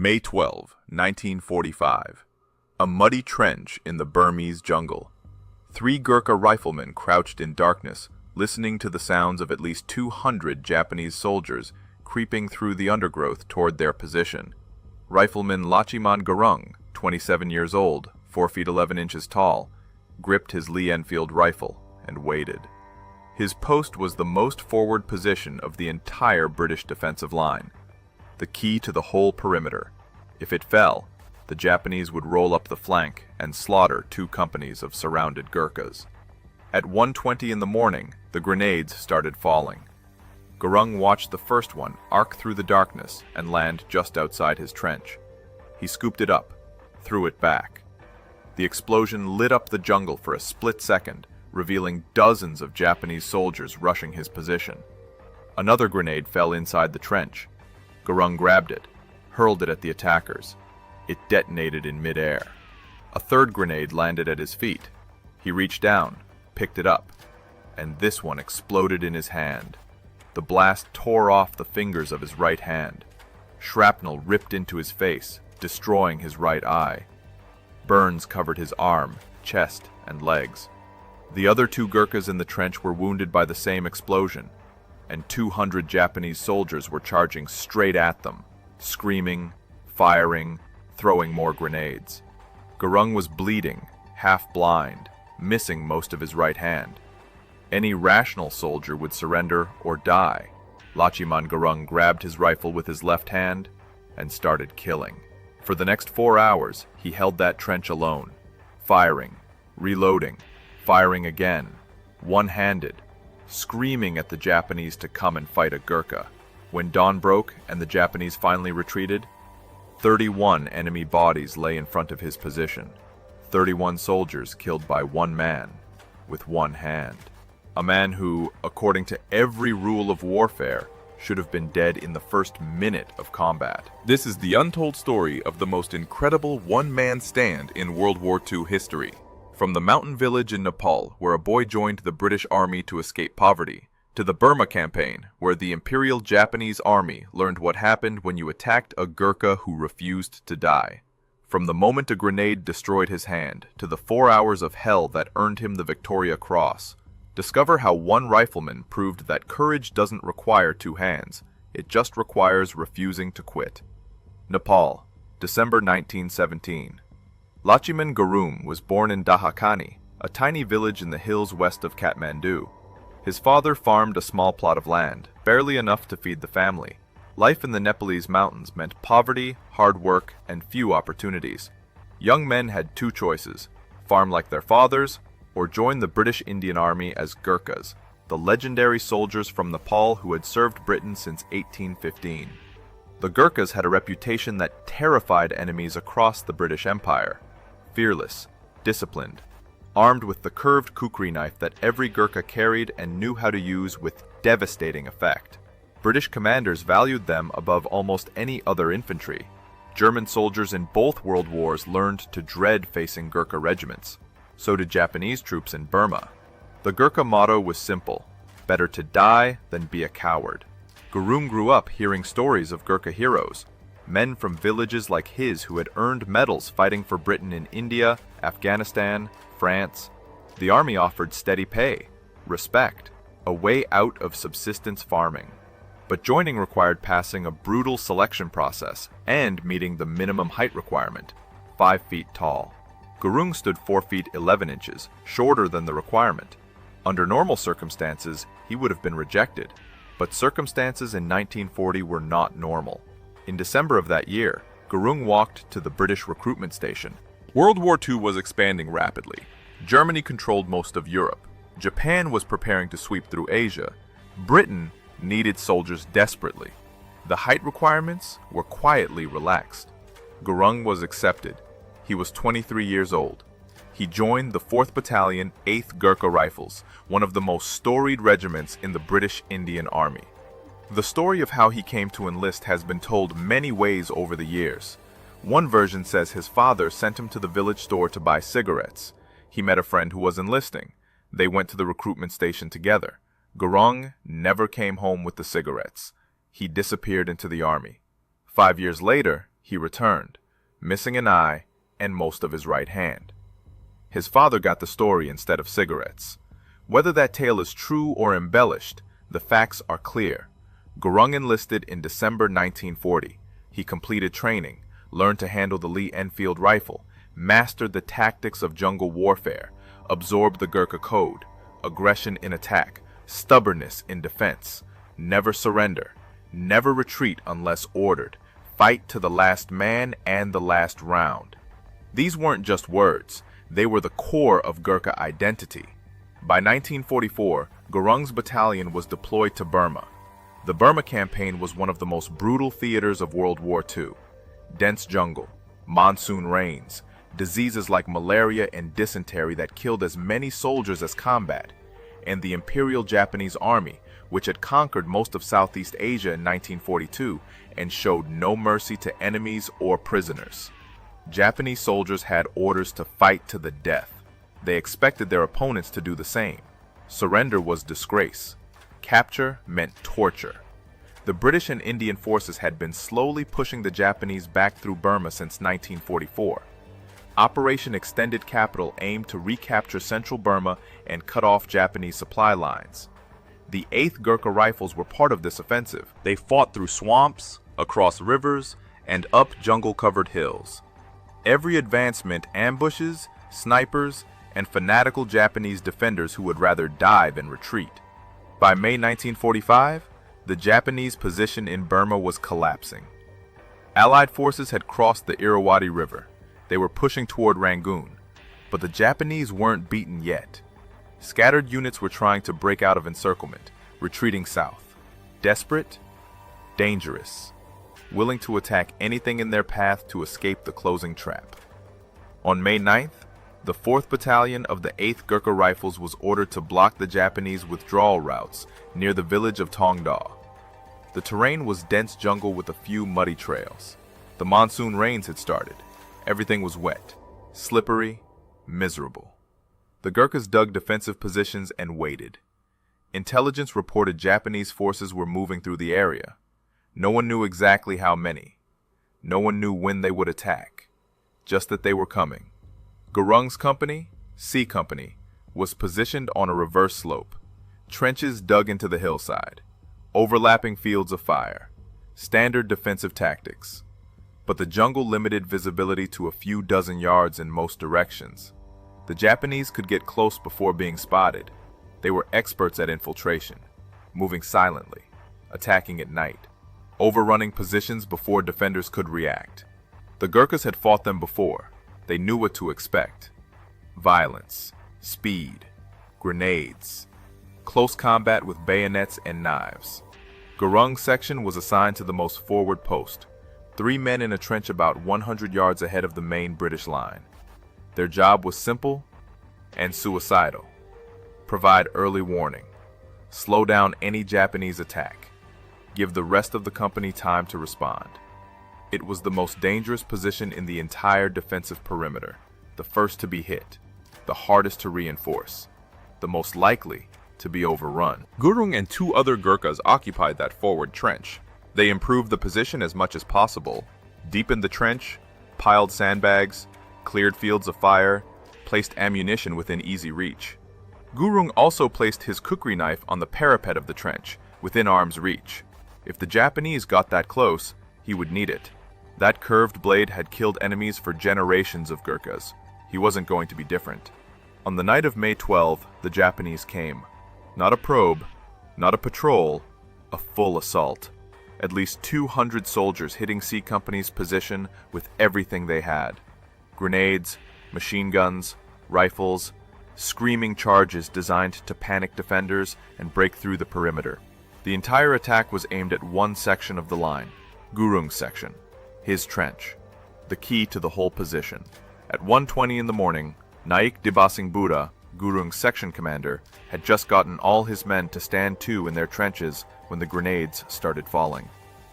May 12, 1945. A muddy trench in the Burmese jungle. 3 Gurkha riflemen crouched in darkness, listening to the sounds of at least 200 Japanese soldiers creeping through the undergrowth toward their position. Rifleman Lachiman Gurung, 27 years old, 4 feet 11 inches tall, gripped his Lee Enfield rifle and waited. His post was the most forward position of the entire British defensive line, the key to the whole perimeter. If it fell, the Japanese would roll up the flank and slaughter 2 companies of surrounded Gurkhas. At 1:20 in the morning, the grenades started falling. Gurung watched the first one arc through the darkness and land just outside his trench. He scooped it up, threw it back. The explosion lit up the jungle for a split second, revealing dozens of Japanese soldiers rushing his position. Another grenade fell inside the trench. Gurung grabbed it, hurled it at the attackers. It detonated in midair. A third grenade landed at his feet. He reached down, picked it up, and this one exploded in his hand. The blast tore off the fingers of his right hand. Shrapnel ripped into his face, destroying his right eye. Burns covered his arm, chest, and legs. The other 2 Gurkhas in the trench were wounded by the same explosion, and 200 Japanese soldiers were charging straight at them, screaming, firing, throwing more grenades. Gurung was bleeding, half blind, missing most of his right hand. Any rational soldier would surrender or die. Lachiman Gurung grabbed his rifle with his left hand and started killing. For the next 4 hours, he held that trench alone, firing, reloading, firing again, one-handed, screaming at the Japanese to come and fight a Gurkha. When dawn broke and the Japanese finally retreated, 31 enemy bodies lay in front of his position. 31 soldiers killed by one man, with one hand. A man who, according to every rule of warfare, should have been dead in the first minute of combat. This is the untold story of the most incredible one-man stand in World War II history. From the mountain village in Nepal, where a boy joined the British Army to escape poverty, to the Burma campaign, where the Imperial Japanese Army learned what happened when you attacked a Gurkha who refused to die. From the moment a grenade destroyed his hand, to the 4 hours of hell that earned him the Victoria Cross, discover how one rifleman proved that courage doesn't require 2 hands, it just requires refusing to quit. Nepal, December 1917. Lachiman Gurung was born in Dahakani, a tiny village in the hills west of Kathmandu. His father farmed a small plot of land, barely enough to feed the family. Life in the Nepalese mountains meant poverty, hard work, and few opportunities. Young men had 2 choices: farm like their fathers, or join the British Indian Army as Gurkhas, the legendary soldiers from Nepal who had served Britain since 1815. The Gurkhas had a reputation that terrified enemies across the British Empire. Fearless, disciplined, armed with the curved kukri knife that every Gurkha carried and knew how to use with devastating effect. British commanders valued them above almost any other infantry. German soldiers in both world wars learned to dread facing Gurkha regiments. So did Japanese troops in Burma. The Gurkha motto was simple: better to die than be a coward. Gurung grew up hearing stories of Gurkha heroes, men from villages like his who had earned medals fighting for Britain in India, Afghanistan, France. The army offered steady pay, respect, a way out of subsistence farming. But joining required passing a brutal selection process and meeting the minimum height requirement, 5 feet tall. Gurung stood 4 feet 11 inches, shorter than the requirement. Under normal circumstances, he would have been rejected, but circumstances in 1940 were not normal. In December of that year, Gurung walked to the British recruitment station. World War II was expanding rapidly. Germany controlled most of Europe. Japan was preparing to sweep through Asia. Britain needed soldiers desperately. The height requirements were quietly relaxed. Gurung was accepted. He was 23 years old. He joined the 4th Battalion, 8th Gurkha Rifles, one of the most storied regiments in the British Indian Army. The story of how he came to enlist has been told many ways over the years. One version says his father sent him to the village store to buy cigarettes. He met a friend who was enlisting. They went to the recruitment station together. Gurung never came home with the cigarettes. He disappeared into the army. 5 years later, He returned, missing an eye and most of his right hand. His father got the story instead of cigarettes. Whether that tale is true or embellished, the facts are clear. Gurkha enlisted in December 1940. He completed training, learned to handle the Lee Enfield rifle, mastered the tactics of jungle warfare, absorbed the Gurkha code, aggression in attack, stubbornness in defense, never surrender, never retreat unless ordered, fight to the last man and the last round. These weren't just words, they were the core of Gurkha identity. By 1944, Gurkha's battalion was deployed to Burma. The Burma campaign was one of the most brutal theaters of World War II. Dense jungle, monsoon rains, diseases like malaria and dysentery that killed as many soldiers as combat, and the Imperial Japanese Army, which had conquered most of Southeast Asia in 1942 and showed no mercy to enemies or prisoners. Japanese soldiers had orders to fight to the death. They expected their opponents to do the same. Surrender was disgrace. Capture meant torture. The British and Indian forces had been slowly pushing the Japanese back through Burma since 1944. Operation Extended Capital aimed to recapture central Burma and cut off Japanese supply lines. The 8th Gurkha Rifles were part of this offensive. They fought through swamps, across rivers, and up jungle-covered hills. Every advance meant ambushes, snipers, and fanatical Japanese defenders who would rather die than retreat. By May 1945, the Japanese position in Burma was collapsing. Allied forces had crossed the Irrawaddy River. They were pushing toward Rangoon, but the Japanese weren't beaten yet. Scattered units were trying to break out of encirclement, retreating south. Desperate, dangerous, willing to attack anything in their path to escape the closing trap. On May 9th, the 4th Battalion of the 8th Gurkha Rifles was ordered to block the Japanese withdrawal routes near the village of Tongda. The terrain was dense jungle with a few muddy trails. The monsoon rains had started. Everything was wet, slippery, miserable. The Gurkhas dug defensive positions and waited. Intelligence reported Japanese forces were moving through the area. No one knew exactly how many. No one knew when they would attack, just that they were coming. Gurkha's company, C Company, was positioned on a reverse slope. Trenches dug into the hillside. Overlapping fields of fire. Standard defensive tactics. But the jungle limited visibility to a few dozen yards in most directions. The Japanese could get close before being spotted. They were experts at infiltration, moving silently, attacking at night, overrunning positions before defenders could react. The Gurkhas had fought them before. They knew what to expect. Violence, speed, grenades, close combat with bayonets and knives. Gurkha's section was assigned to the most forward post, 3 men in a trench about 100 yards ahead of the main British line. Their job was simple and suicidal. Provide early warning. Slow down any Japanese attack. Give the rest of the company time to respond. It was the most dangerous position in the entire defensive perimeter, the first to be hit, the hardest to reinforce, the most likely to be overrun. Gurkha and 2 other Gurkhas occupied that forward trench. They improved the position as much as possible, deepened the trench, piled sandbags, cleared fields of fire, placed ammunition within easy reach. Gurkha also placed his kukri knife on the parapet of the trench, within arm's reach. If the Japanese got that close, he would need it. That curved blade had killed enemies for generations of Gurkhas. He wasn't going to be different. On the night of May 12, the Japanese came. Not a probe, not a patrol, a full assault. At least 200 soldiers hitting C Company's position with everything they had. Grenades, machine guns, rifles, screaming charges designed to panic defenders and break through the perimeter. The entire attack was aimed at one section of the line, Gurkha's section, his trench, the key to the whole position. At 1:20 in the morning, Naik Dibasing Buddha, Gurkha's section commander, had just gotten all his men to stand to in their trenches when the grenades started falling.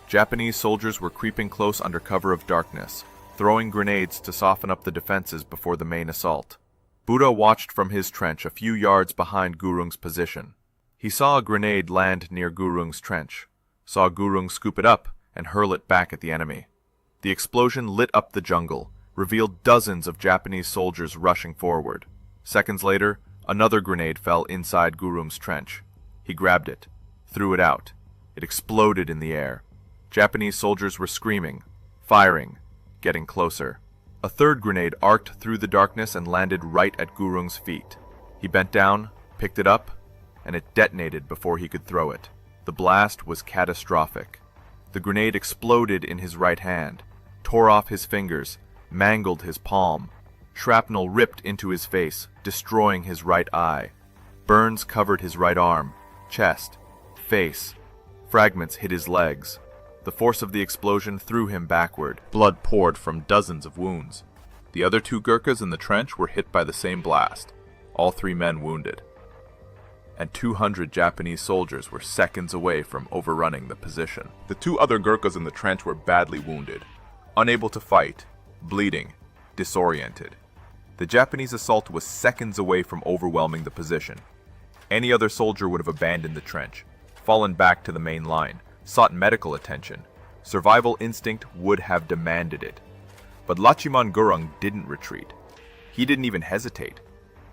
Japanese soldiers were creeping close under cover of darkness, throwing grenades to soften up the defenses before the main assault. Buddha watched from his trench a few yards behind Gurkha's position. He saw a grenade land near Gurkha's trench, saw Gurkha scoop it up and hurl it back at the enemy. The explosion lit up the jungle, revealed dozens of Japanese soldiers rushing forward. Seconds later, another grenade fell inside Gurung's trench. He grabbed it, threw it out. It exploded in the air. Japanese soldiers were screaming, firing, getting closer. A third grenade arced through the darkness and landed right at Gurung's feet. He bent down, picked it up, and it detonated before he could throw it. The blast was catastrophic. The grenade exploded in his right hand, tore off his fingers, mangled his palm. Shrapnel ripped into his face, destroying his right eye. Burns covered his right arm, chest, face. Fragments hit his legs. The force of the explosion threw him backward. Blood poured from dozens of wounds. The other 2 Gurkhas in the trench were hit by the same blast, all 3 men wounded. And 200 Japanese soldiers were seconds away from overrunning the position. The 2 other Gurkhas in the trench were badly wounded, unable to fight, bleeding, disoriented. The Japanese assault was seconds away from overwhelming the position. Any other soldier would have abandoned the trench, fallen back to the main line, sought medical attention. Survival instinct would have demanded it. But Lachiman Gurung didn't retreat. He didn't even hesitate.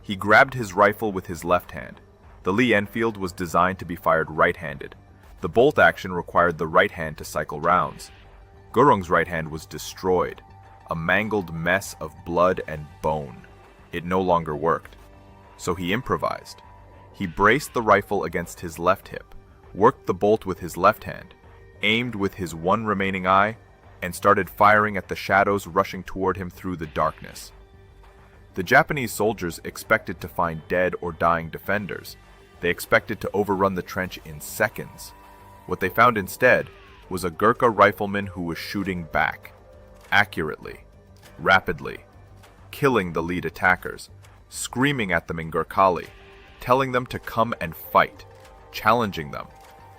He grabbed his rifle with his left hand. The Lee Enfield was designed to be fired right-handed. The bolt action required the right hand to cycle rounds. Gurung's right hand was destroyed, a mangled mess of blood and bone. It no longer worked. So he improvised. He braced the rifle against his left hip, worked the bolt with his left hand, aimed with his one remaining eye, and started firing at the shadows rushing toward him through the darkness. The Japanese soldiers expected to find dead or dying defenders. They expected to overrun the trench in seconds. What they found instead was a Gurkha rifleman who was shooting back, accurately, rapidly, killing the lead attackers, screaming at them in Gurkhali, telling them to come and fight, challenging them,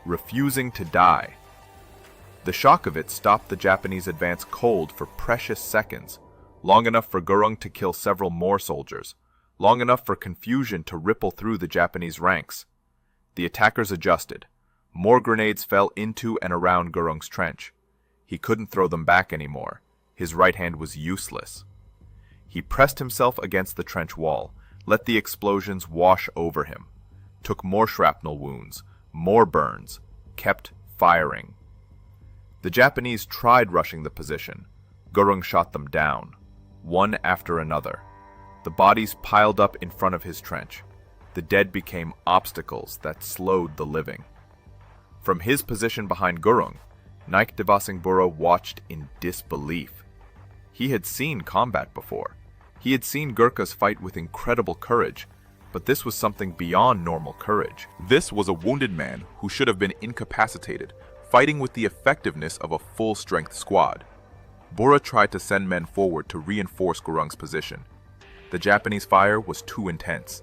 refusing to die. The shock of it stopped the Japanese advance cold for precious seconds, long enough for Gurung to kill several more soldiers, long enough for confusion to ripple through the Japanese ranks. The attackers adjusted. More grenades fell into and around Gurung's trench. He couldn't throw them back anymore. His right hand was useless. He pressed himself against the trench wall, let the explosions wash over him, took more shrapnel wounds, more burns, kept firing. The Japanese tried rushing the position. Gurung shot them down, one after another. The bodies piled up in front of his trench. The dead became obstacles that slowed the living. From his position behind Gurung, Naik Devasingbura watched in disbelief. He had seen combat before. He had seen Gurkhas fight with incredible courage, but this was something beyond normal courage. This was a wounded man who should have been incapacitated, fighting with the effectiveness of a full-strength squad. Bora tried to send men forward to reinforce Gurung's position. The Japanese fire was too intense.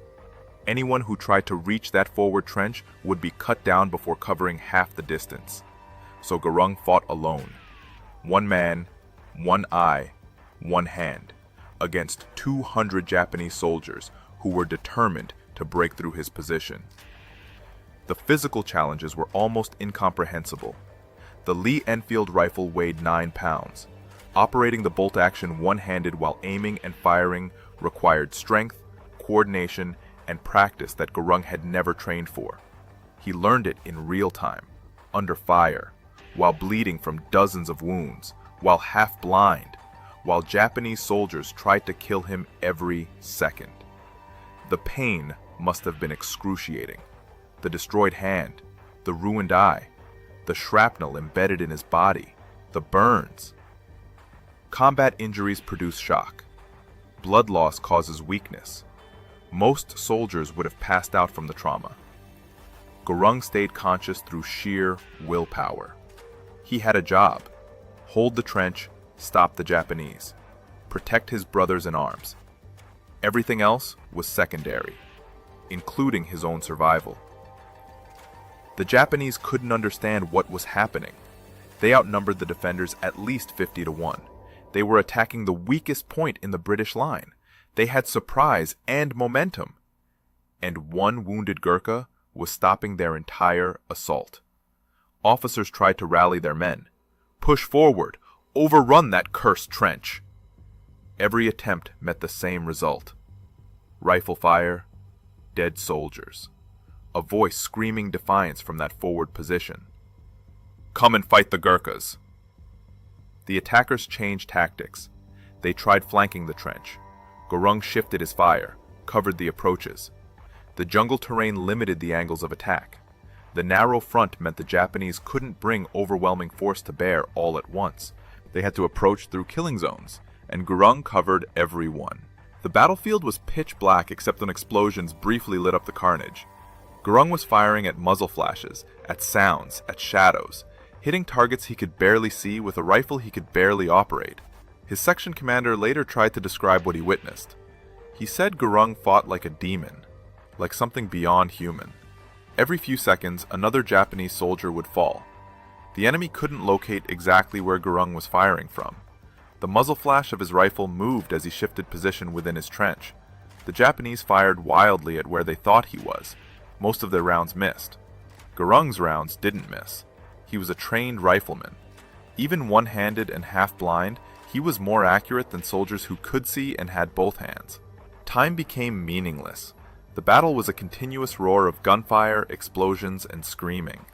Anyone who tried to reach that forward trench would be cut down before covering half the distance. So Gurung fought alone. One man, one eye, one hand, against 200 Japanese soldiers who were determined to break through his position. The physical challenges were almost incomprehensible. The Lee Enfield rifle weighed 9 pounds. Operating the bolt action one-handed while aiming and firing required strength, coordination, and practice that Gurung had never trained for. He learned it in real time, under fire, while bleeding from dozens of wounds, while half blind, while Japanese soldiers tried to kill him every second. The pain must have been excruciating. The destroyed hand, the ruined eye, the shrapnel embedded in his body, the burns. Combat injuries produce shock. Blood loss causes weakness. Most soldiers would have passed out from the trauma. Gurung stayed conscious through sheer willpower. He had a job: hold the trench, stop the Japanese, protect his brothers in arms. Everything else was secondary, including his own survival. The Japanese couldn't understand what was happening. They outnumbered the defenders at least 50-1. They were attacking the weakest point in the British line. They had surprise and momentum. And one wounded Gurkha was stopping their entire assault. Officers tried to rally their men. Push forward. Overrun that cursed trench! Every attempt met the same result. Rifle fire, dead soldiers. A voice screaming defiance from that forward position. Come and fight the Gurkhas! The attackers changed tactics. They tried flanking the trench. Gurung shifted his fire, covered the approaches. The jungle terrain limited the angles of attack. The narrow front meant the Japanese couldn't bring overwhelming force to bear all at once. They had to approach through killing zones, and Gurung covered every one. The battlefield was pitch black except when explosions briefly lit up the carnage. Gurung was firing at muzzle flashes, at sounds, at shadows, hitting targets he could barely see with a rifle he could barely operate. His section commander later tried to describe what he witnessed. He said Gurung fought like a demon, like something beyond human. Every few seconds, another Japanese soldier would fall. The enemy couldn't locate exactly where Gurung was firing from. The muzzle flash of his rifle moved as he shifted position within his trench. The Japanese fired wildly at where they thought he was. Most of their rounds missed. Gurung's rounds didn't miss. He was a trained rifleman. Even one-handed and half-blind, he was more accurate than soldiers who could see and had both hands. Time became meaningless. The battle was a continuous roar of gunfire, explosions, and screaming.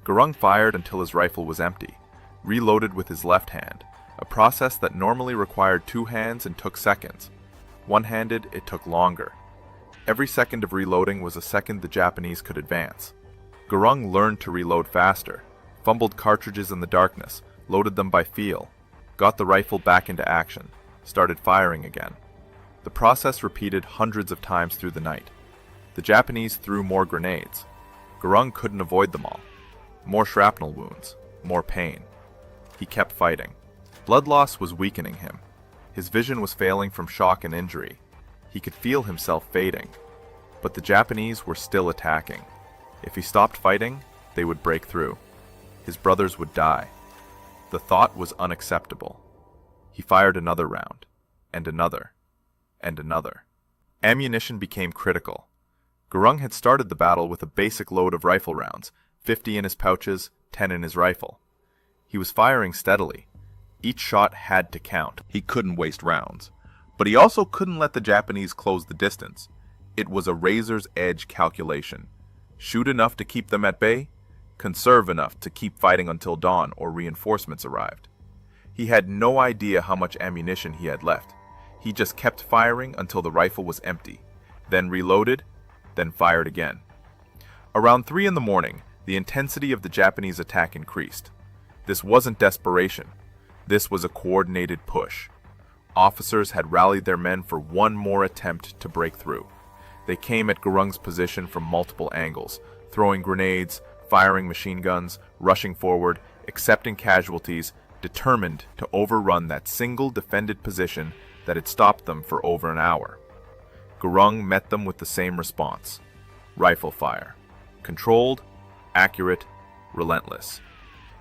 Gurung fired until his rifle was empty, reloaded with his left hand, a process that normally required two hands and took seconds. One-handed, it took longer. Every second of reloading was a second the Japanese could advance. Gurung learned to reload faster, fumbled cartridges in the darkness, loaded them by feel, got the rifle back into action, started firing again. The process repeated hundreds of times through the night. The Japanese threw more grenades. Gurung couldn't avoid them all. More shrapnel wounds, more pain. He kept fighting. Blood loss was weakening him. His vision was failing from shock and injury. He could feel himself fading. But the Japanese were still attacking. If he stopped fighting, they would break through. His brothers would die. The thought was unacceptable. He fired another round, and another, and another. Ammunition became critical. Gurung had started the battle with a basic load of rifle rounds, 50 in his pouches, 10 in his rifle. He was firing steadily. Each shot had to count. He couldn't waste rounds. But he also couldn't let the Japanese close the distance. It was a razor's edge calculation. Shoot enough to keep them at bay, conserve enough to keep fighting until dawn or reinforcements arrived. He had no idea how much ammunition he had left. He just kept firing until the rifle was empty, then reloaded, then fired again. Around 3 in the morning, the intensity of the Japanese attack increased. This wasn't desperation. This was a coordinated push. Officers had rallied their men for one more attempt to break through. They came at Gurung's position from multiple angles, throwing grenades, firing machine guns, rushing forward, accepting casualties, determined to overrun that single defended position that had stopped them for over an hour. Gurung met them with the same response. Rifle fire. Controlled, accurate, relentless.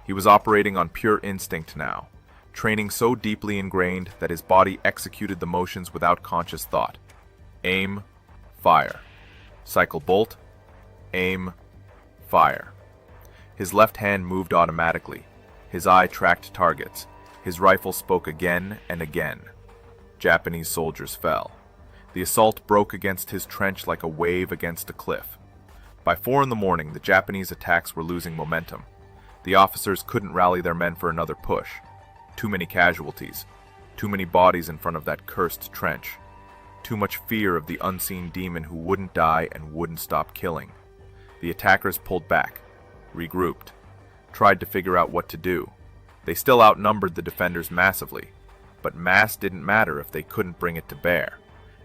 He was operating on pure instinct now, training so deeply ingrained that his body executed the motions without conscious thought. Aim, fire. Cycle bolt, aim, fire. His left hand moved automatically. His eye tracked targets. His rifle spoke again and again. Japanese soldiers fell. The assault broke against his trench like a wave against a cliff. By 4 in the morning, the Japanese attacks were losing momentum. The officers couldn't rally their men for another push. Too many casualties. Too many bodies in front of that cursed trench. Too much fear of the unseen demon who wouldn't die and wouldn't stop killing. The attackers pulled back, regrouped, tried to figure out what to do. They still outnumbered the defenders massively, but mass didn't matter if they couldn't bring it to bear,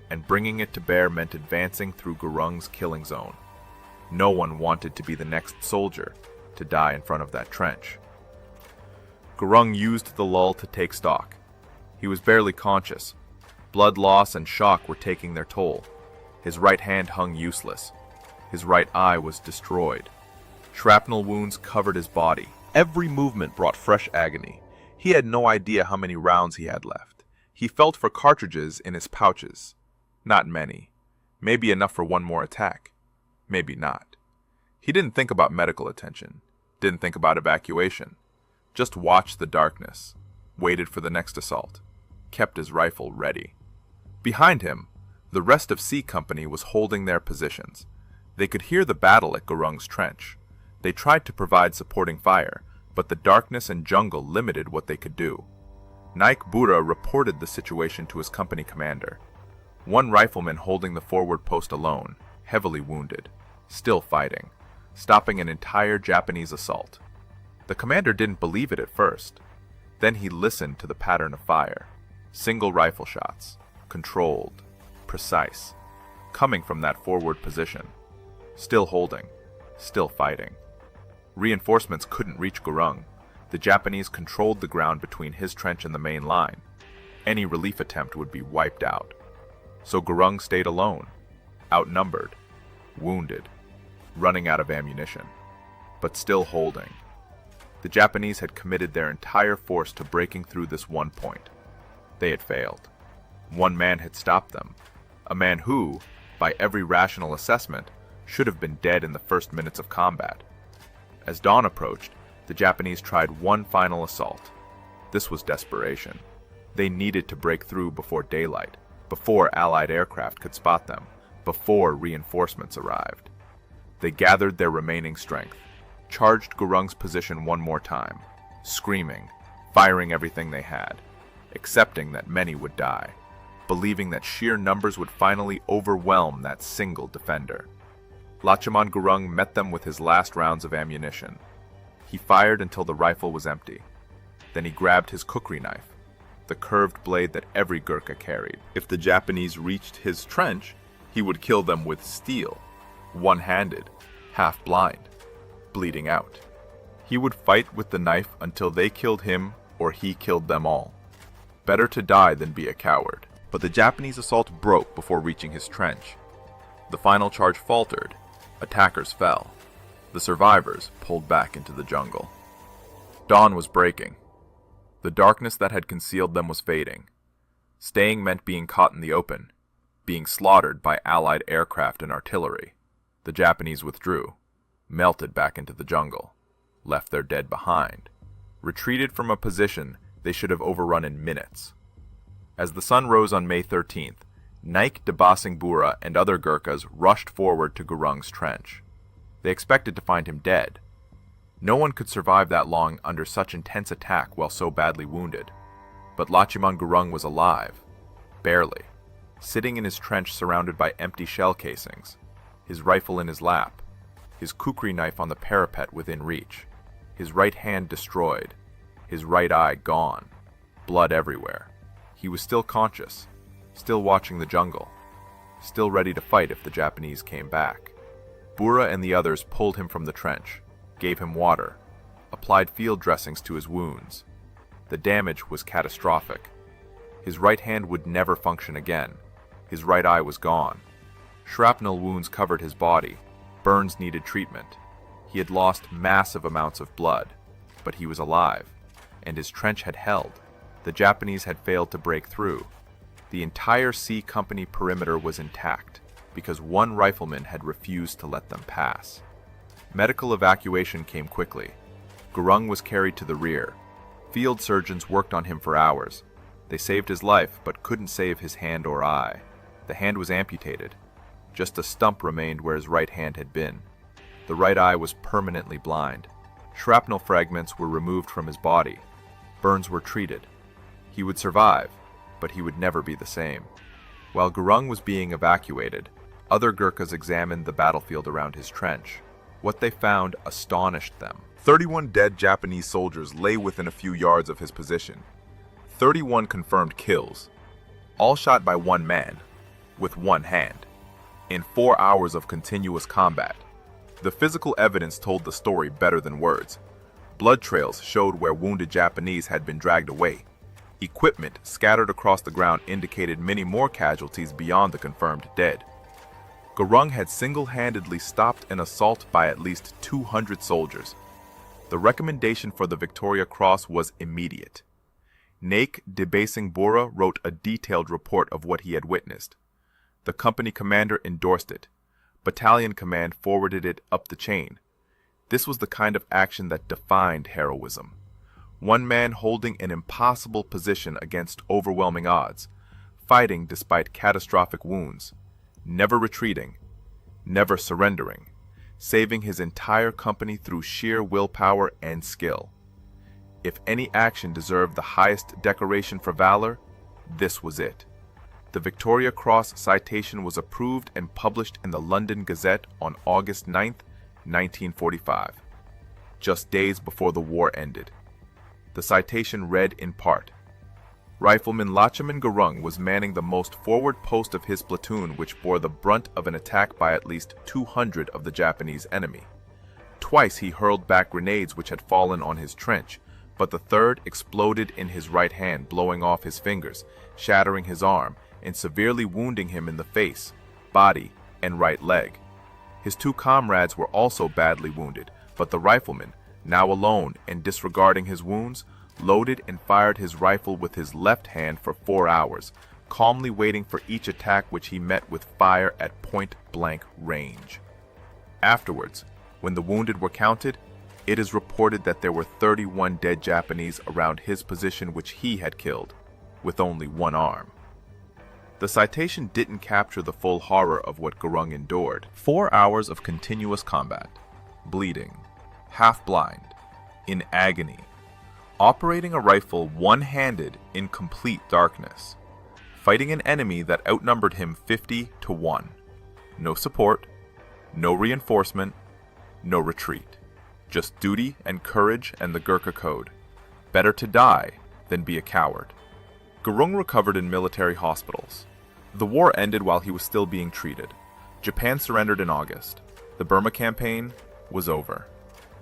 and bringing it to bear meant advancing through Gurung's killing zone. No one wanted to be the next soldier to die in front of that trench. Gurung used the lull to take stock. He was barely conscious. Blood loss and shock were taking their toll. His right hand hung useless. His right eye was destroyed. Shrapnel wounds covered his body. Every movement brought fresh agony. He had no idea how many rounds he had left. He felt for cartridges in his pouches. Not many. Maybe enough for one more attack. Maybe not. He didn't think about medical attention. Didn't think about evacuation. Just watch the darkness. waited for the next assault, kept his rifle ready. Behind him, the rest of C Company was holding their positions. They could hear the battle at Gurung's trench. They tried to provide supporting fire, but the darkness and jungle limited what they could do. Naik Bura reported the situation to his company commander. One rifleman holding the forward post alone, heavily wounded, still fighting, stopping an entire Japanese assault. The commander didn't believe it at first. Then he listened to the pattern of fire. Single rifle shots, controlled, precise, coming from that forward position. Still holding, still fighting. Reinforcements couldn't reach Gurung. The Japanese controlled the ground between his trench and the main line. Any relief attempt would be wiped out. So Gurung stayed alone, outnumbered, wounded, running out of ammunition, but still holding. The Japanese had committed their entire force to breaking through this one point. They had failed. One man had stopped them, a man who, by every rational assessment, should have been dead in the first minutes of combat. As dawn approached, the Japanese tried one final assault. This was desperation. They needed to break through before daylight, before Allied aircraft could spot them, before reinforcements arrived. They gathered their remaining strength, charged Gurung's position one more time, screaming, firing everything they had, accepting that many would die, believing that sheer numbers would finally overwhelm that single defender. Lachaman Gurung met them with his last rounds of ammunition. He fired until the rifle was empty. Then he grabbed his kukri knife, the curved blade that every Gurkha carried. If the Japanese reached his trench, he would kill them with steel, one-handed, half-blind, bleeding out. He would fight with the knife until they killed him or he killed them all. Better to die than be a coward. But the Japanese assault broke before reaching his trench. The final charge faltered. Attackers fell. The survivors pulled back into the jungle. Dawn was breaking. The darkness that had concealed them was fading. Staying meant being caught in the open, being slaughtered by Allied aircraft and artillery. The Japanese withdrew, melted back into the jungle, left their dead behind, retreated from a position they should have overrun in minutes. As the sun rose on May 13th, Naik Dabasing Bura and other Gurkhas rushed forward to Gurung's trench. They expected to find him dead. No one could survive that long under such intense attack while so badly wounded. But Lachaman Gurung was alive, barely, sitting in his trench surrounded by empty shell casings, his rifle in his lap, his kukri knife on the parapet within reach, his right hand destroyed, his right eye gone, blood everywhere. He was still conscious, still watching the jungle, still ready to fight if the Japanese came back. Bura and the others pulled him from the trench, gave him water, applied field dressings to his wounds. The damage was catastrophic. His right hand would never function again. His right eye was gone. Shrapnel wounds covered his body. Burns needed treatment. He had lost massive amounts of blood, but he was alive, and his trench had held. The Japanese had failed to break through. The entire C Company perimeter was intact, because one rifleman had refused to let them pass. Medical evacuation came quickly. Gurung was carried to the rear. Field surgeons worked on him for hours. They saved his life, but couldn't save his hand or eye. The hand was amputated. Just a stump remained where his right hand had been. The right eye was permanently blind. Shrapnel fragments were removed from his body. Burns were treated. He would survive, but he would never be the same. While Gurung was being evacuated, other Gurkhas examined the battlefield around his trench. What they found astonished them. 31 dead Japanese soldiers lay within a few yards of his position. 31 confirmed kills, all shot by one man, with one hand, in 4 hours of continuous combat. The physical evidence told the story better than words. Blood trails showed where wounded Japanese had been dragged away. Equipment scattered across the ground indicated many more casualties beyond the confirmed dead. Gurung had single-handedly stopped an assault by at least 200 soldiers. The recommendation for the Victoria Cross was immediate. Naik Dabasing Bura wrote a detailed report of what he had witnessed. The company commander endorsed it. Battalion command forwarded it up the chain. This was the kind of action that defined heroism. one man holding an impossible position against overwhelming odds, fighting despite catastrophic wounds, never retreating, never surrendering, saving his entire company through sheer willpower and skill. If any action deserved the highest decoration for valor, this was it. The Victoria Cross citation was approved and published in the London Gazette on August 9, 1945, just days before the war ended. The citation read in part, Rifleman Lachaman Gurung was manning the most forward post of his platoon, which bore the brunt of an attack by at least 200 of the Japanese enemy. Twice he hurled back grenades which had fallen on his trench, but the third exploded in his right hand, blowing off his fingers, shattering his arm, and severely wounding him in the face, body, and right leg. His two comrades were also badly wounded, but the rifleman, now alone and disregarding his wounds, loaded and fired his rifle with his left hand for 4 hours, calmly waiting for each attack which he met with fire at point-blank range. Afterwards, when the wounded were counted, it is reported that there were 31 dead Japanese around his position which he had killed, with only one arm. The citation didn't capture the full horror of what Gurung endured. 4 hours of continuous combat, bleeding, half-blind, in agony, operating a rifle one-handed in complete darkness, fighting an enemy that outnumbered him 50 to 1. No support, no reinforcement, no retreat. Just duty and courage and the Gurkha code. Better to die than be a coward. Gurung recovered in military hospitals. The war ended while he was still being treated. Japan surrendered in August. The Burma campaign was over.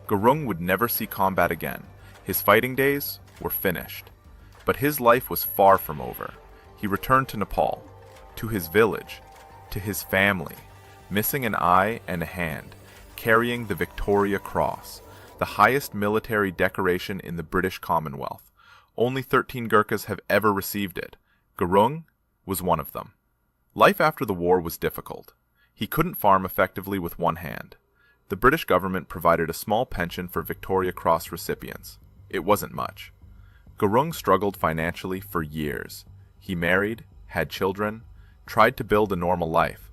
Gurung would never see combat again. His fighting days were finished. But his life was far from over. He returned to Nepal, to his village, to his family, missing an eye and a hand, carrying the Victoria Cross, the highest military decoration in the British Commonwealth. Only 13 Gurkhas have ever received it. Gurung was one of them. Life after the war was difficult. He couldn't farm effectively with one hand. The British government provided a small pension for Victoria Cross recipients. It wasn't much. Gurung struggled financially for years. He married, had children, tried to build a normal life.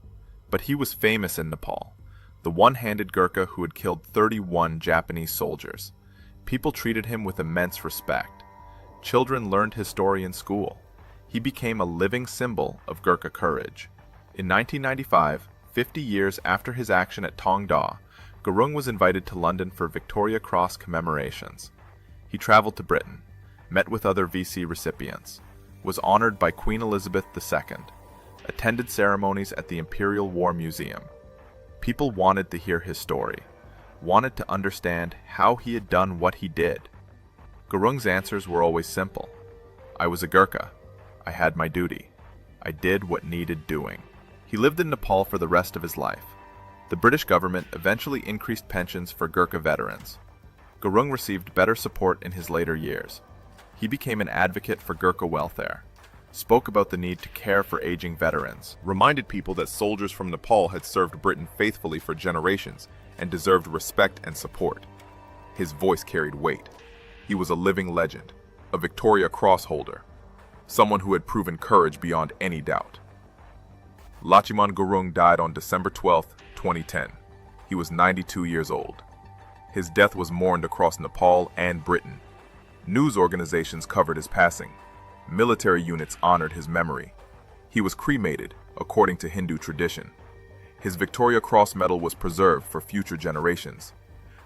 But he was famous in Nepal, the one-handed Gurkha who had killed 31 Japanese soldiers. People treated him with immense respect. Children learned his story in school. He became a living symbol of Gurkha courage. In 1995, 50 years after his action at Tong Da, Gurung was invited to London for Victoria Cross commemorations. He traveled to Britain, met with other VC recipients, was honored by Queen Elizabeth II, attended ceremonies at the Imperial War Museum. People wanted to hear his story, wanted to understand how he had done what he did. Gurung's answers were always simple. I was a Gurkha. I had my duty. I did what needed doing. He lived in Nepal for the rest of his life. The British government eventually increased pensions for Gurkha veterans. Gurung received better support in his later years. He became an advocate for Gurkha welfare, spoke about the need to care for aging veterans, reminded people that soldiers from Nepal had served Britain faithfully for generations and deserved respect and support. His voice carried weight. He was a living legend, a Victoria Cross holder, someone who had proven courage beyond any doubt. Lachaman Gurung died on December 12, 2010. He was 92 years old. His death was mourned across Nepal and Britain. News organizations covered his passing. Military units honored his memory. He was cremated, according to Hindu tradition. His Victoria Cross medal was preserved for future generations.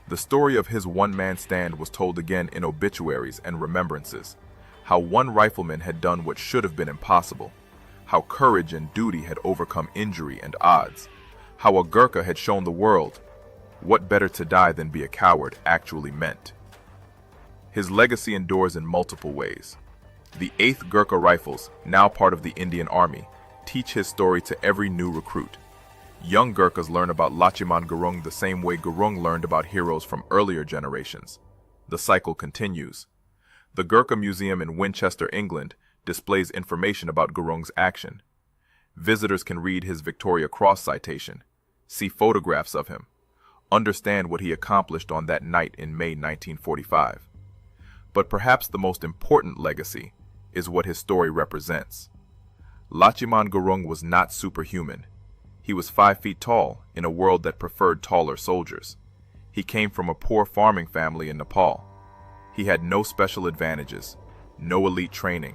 The story of his one-man stand was told again in obituaries and remembrances. How one rifleman had done what should have been impossible. How courage and duty had overcome injury and odds. How a Gurkha had shown the world what better to die than be a coward actually meant. His legacy endures in multiple ways. The 8th Gurkha Rifles, now part of the Indian Army, teach his story to every new recruit. Young Gurkhas learn about Lachaman Gurung the same way Gurung learned about heroes from earlier generations. The cycle continues. The Gurkha Museum in Winchester, England, displays information about Gurung's action. Visitors can read his Victoria Cross citation, see photographs of him, understand what he accomplished on that night in May 1945. But perhaps the most important legacy is what his story represents. Lachiman Gurung was not superhuman. He was 5 feet tall in a world that preferred taller soldiers. He came from a poor farming family in Nepal. He had no special advantages, no elite training,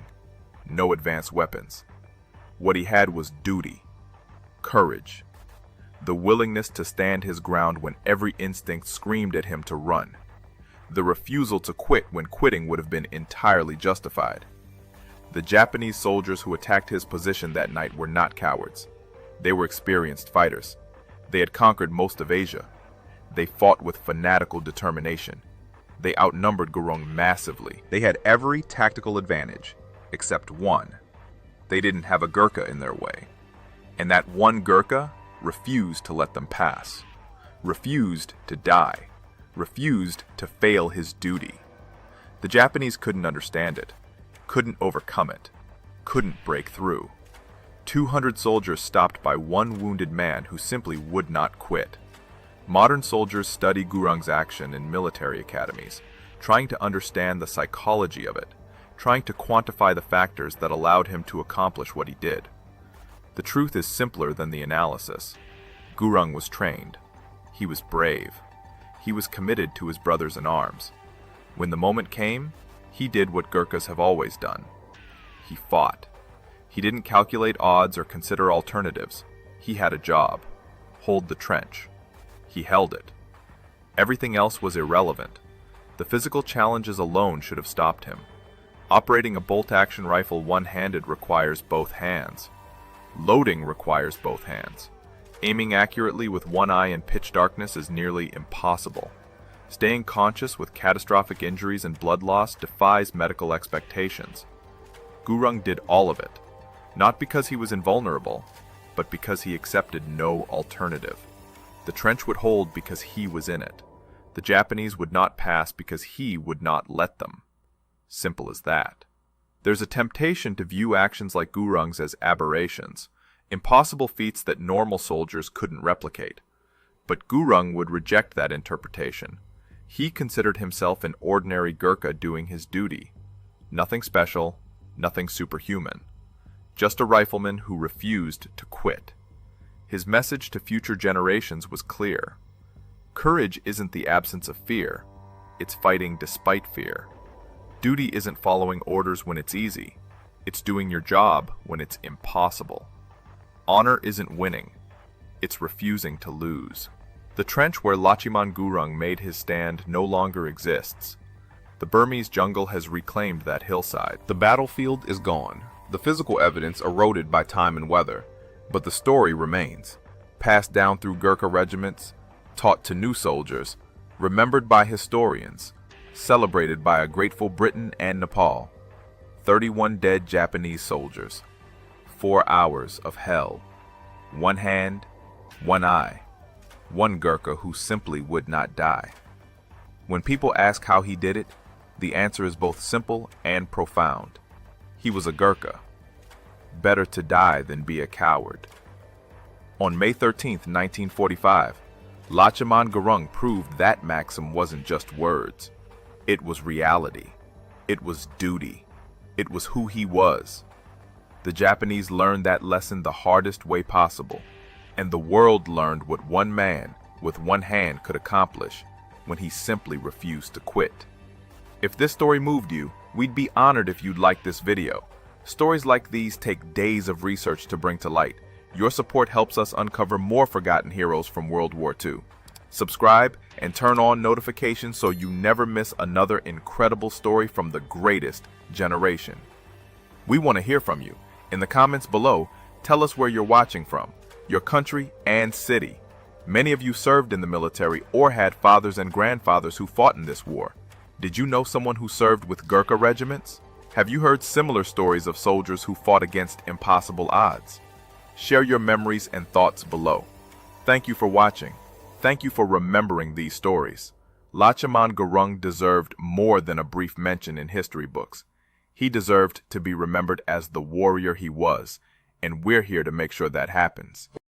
no advanced weapons. What he had was duty, courage, the willingness to stand his ground when every instinct screamed at him to run, the refusal to quit when quitting would have been entirely justified. The Japanese soldiers who attacked his position that night were not cowards. They were experienced fighters. They had conquered most of Asia. They fought with fanatical determination. They outnumbered Gurung massively. They had every tactical advantage, except one. They didn't have a Gurkha in their way. And that one Gurkha refused to let them pass, refused to die, refused to fail his duty. The Japanese couldn't understand it, couldn't overcome it, couldn't break through. 200 soldiers stopped by one wounded man who simply would not quit. Modern soldiers study Gurung's action in military academies, trying to understand the psychology of it, trying to quantify the factors that allowed him to accomplish what he did. The truth is simpler than the analysis. Gurung was trained. He was brave. He was committed to his brothers in arms. When the moment came, he did what Gurkhas have always done. He fought. He didn't calculate odds or consider alternatives. He had a job. Hold the trench. He held it. Everything else was irrelevant. The physical challenges alone should have stopped him. Operating a bolt-action rifle one-handed requires both hands. Loading requires both hands. Aiming accurately with one eye in pitch darkness is nearly impossible. Staying conscious with catastrophic injuries and blood loss defies medical expectations. Gurung did all of it, not because he was invulnerable, but because he accepted no alternative. The trench would hold because he was in it. The Japanese would not pass because he would not let them. Simple as that. There's a temptation to view actions like Gurung's as aberrations, impossible feats that normal soldiers couldn't replicate. But Gurung would reject that interpretation. He considered himself an ordinary Gurkha doing his duty. Nothing special, nothing superhuman. Just a rifleman who refused to quit. His message to future generations was clear. Courage isn't the absence of fear. It's fighting despite fear. Duty isn't following orders when it's easy. It's doing your job when it's impossible. Honor isn't winning. It's refusing to lose. The trench where Lachiman Gurung made his stand no longer exists. The Burmese jungle has reclaimed that hillside. The battlefield is gone. The physical evidence eroded by time and weather. But the story remains, passed down through Gurkha regiments, taught to new soldiers, remembered by historians, celebrated by a grateful Britain and Nepal. 31 dead Japanese soldiers, 4 hours of hell, one hand, one eye, one Gurkha who simply would not die. When people ask how he did it, the answer is both simple and profound. He was a Gurkha. Better to die than be a coward. On May 13, 1945, Lachiman Gurung proved that maxim wasn't just words. It was reality. It was duty. It was who he was. The Japanese learned that lesson the hardest way possible, and the world learned what one man with one hand could accomplish when he simply refused to quit. If this story moved you, we'd be honored if you'd like this video. Stories like these take days of research to bring to light. Your support helps us uncover more forgotten heroes from World War II. Subscribe and turn on notifications so you never miss another incredible story from the greatest generation. We want to hear from you. In the comments below, tell us where you're watching from, your country and city. Many of you served in the military or had fathers and grandfathers who fought in this war. Did you know someone who served with Gurkha regiments? Have you heard similar stories of soldiers who fought against impossible odds? Share your memories and thoughts below. Thank you for watching. Thank you for remembering these stories. Lachiman Gurung deserved more than a brief mention in history books. He deserved to be remembered as the warrior he was, and we're here to make sure that happens.